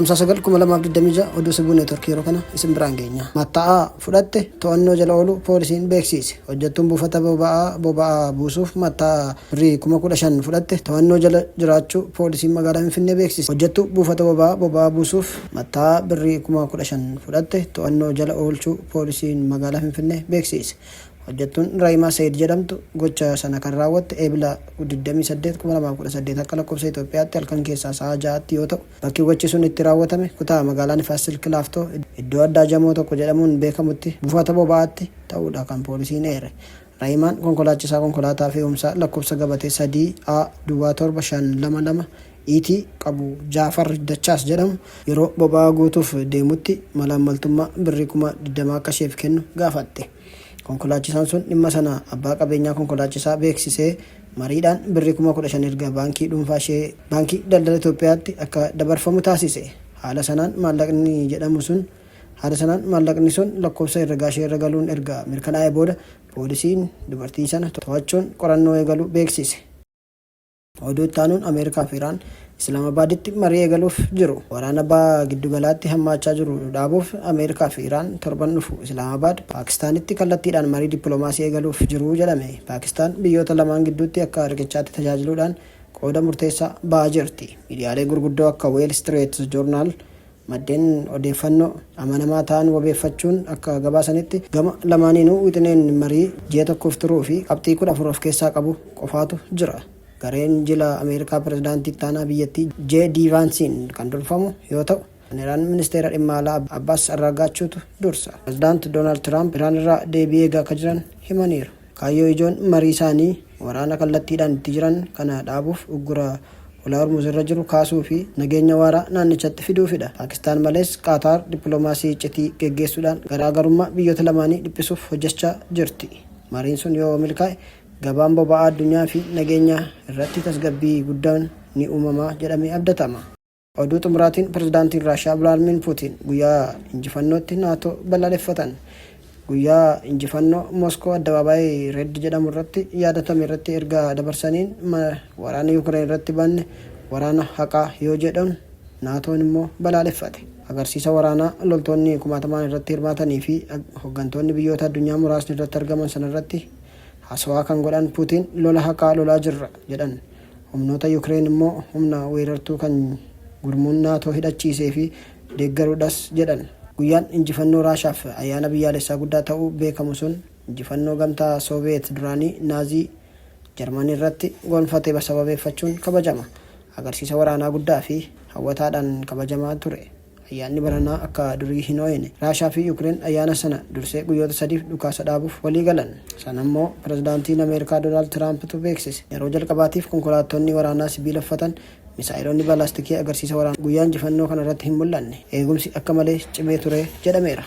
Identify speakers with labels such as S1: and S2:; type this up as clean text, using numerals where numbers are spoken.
S1: Caamsaa 9 oduu Sibuu Neetworkii yeroo kana isin biraan geenya. Matta'aa fudhatte to'annoo jala oolu poolisiin beeksise. Hojjettuun buufata boba'aa buusuuf matta'aa birrii 15,000 fudhatte to'annoo jala jiraachuu poolisiin magaalaa Finfinnee beeksise. Hojjettuu buufata boba'aa buusuuf matta'aa birrii 15,000 fudhatte to'annoo jala oolchuu poolisiin magaalaa Finfinnee beeksise. Hojjettuun Raayimaa Saayid jedhamtu gocha sana kan raawwatte eebila 28/2018 akka lakkoofsa Itoophiyaatti halkan keessaa sa'a 6tti yoo ta'u, bakki gochi sun itti raawwatame kutaa magaalaa Nifaas Silk Laaftoo iddoo addaa Jamoo tokko jedhamuun beekamutti buufata boba'aatti ta'uudha kan poolisiin eere. Raayimaan konkolaachisaa konkolaataa fe'umsaa lakkoofsa gabatee 3A-7 ET qabu Jaafar Dachaas jedhamu yeroo boba'aa guutuuf deemutti malaammaltummaa birrii 20,000 akka isheef kennu gaafatte. Konkolaachisaan sun dhimma sana abbaa qabeenyaa konkolaachisaa beeksisee mariidhaan birrii 15,000 erga baankii dhuunfaa ishee baankii daldala Itoophiyaatti akka dabarfamu taasise. Haala sanaan maallaqni sun lakkoofsa herregaa ishee irra galuun erga mirkanaa'ee booda poolisiin dubartii sana to'achuun qorannoo eegaluu beeksise. Oduu itti aanuun Ameerikaa fi Iraan Islaamabaaditti marii eegaluuf jiru. Waraana baha giddugalaatti hammaachaa jiru dhaabuuf Ameerikaa fi Iraan torban dhufu Islaamabaad Paakistaanitti kallattiidhaan marii dippiloomaasii eegaluuf jiru jedhame. Paakistaan biyyoota lamaan gidduutti akka riqichaatti tajaajiluudhaan qooda murteessaa ba'aa jirti. Miidiyaalee gurguddoo akka Wall Street Journal maddeen odeeffannoo amanamaa ta'an wabeeffachuun akka gabaasanitti gama lamaaniinuu wixineen marii ji'a tokkoof turuu fi qabxii 14 of keessaa qabu qofaatu jira. Gareen jila Ameerikaa pirezidaantii taanaa biyyattii J.D. Vaansiin kan durfamu yoo ta'u, Iraan ministeera dhimma alaa Abbaas Arraagaachuutu dursa. Pirezidaanti Doonaald Tiraamp Iraan irraa deebii eegaa akka jiran himaniiru. Kaayyoo ijoon marii isaanii waraana kallattiidhaan itti jiran kana dhaabuuf uggura ulaa Hormuz irra jiru kaasuu fi nageenya waaraa naannichatti fiduufidha. Paakistaan malees Qaataar dippiloomaasii iccitii geggeessuudhaan garaagarummaa biyyoota lamaanii dhiphisuuf hojjechaa jirti. Mariin sun yoo milkaa'e gabaan boba'aa addunyaa fi nageenya irratti tasgabbii guddaan ni uumama jedhamee abdatama. Oduu xumuraatiin pirezidaantiin Raashiyaa Vilaadimiir Puutiin guyyaa injifannootti naatoo balaaleffatan. Guyyaa injifannoo Moskoo addabaabaayii Reed jedhamu irratti yaadatame irratti erga dabarsaniin waraana Yuukireen irratti banne waraana haqaa yoo jedhan naatoon immoo balaaleffate. Agarsiisa waraanaa loltoonni 10,000 irratti hirmaatanii fi hooggantoonni biyyoota addunyaa muraasni irratti argaman sana irratti haasawaa kan godhan Puutiin lola haqaa lolaa jirra jedhan. Humnoota Yuukireen immoo humna weerartuu kan gurmuun naatoo hidhachiisee fi deeggaruudhas jedhan. Guyyaan injifannoo Raashaaf ayyaana biyyaalessaa guddaa ta'uu beekamu sun injifannoo gamtaa Sooviyeet duraanii Naazii Jarmanii irratti gonfate sababeeffachuun kabajama. Agarsiisa waraanaa guddaa fi hawwataadhaan kabajamaa ture. Ayyaanni baranaa akka durii hin ooyine. Raashaa fi Yuukireen ayyaana sana dursee guyyoota 3 dhukaasa dhaabuuf walii galan. Sana immoo pirezidaantiin Ameerikaa Doonaald Tiraampitu beeksise. Yeroo jalqabaatiif konkolaattonni waraanaa sibiila uffatan misaa'ilonni balaastikii agarsiisa waraanaa guyyaa injifannoo kana irratti hin mul'anne. Eegumsi akka malee cimee ture jedhameera.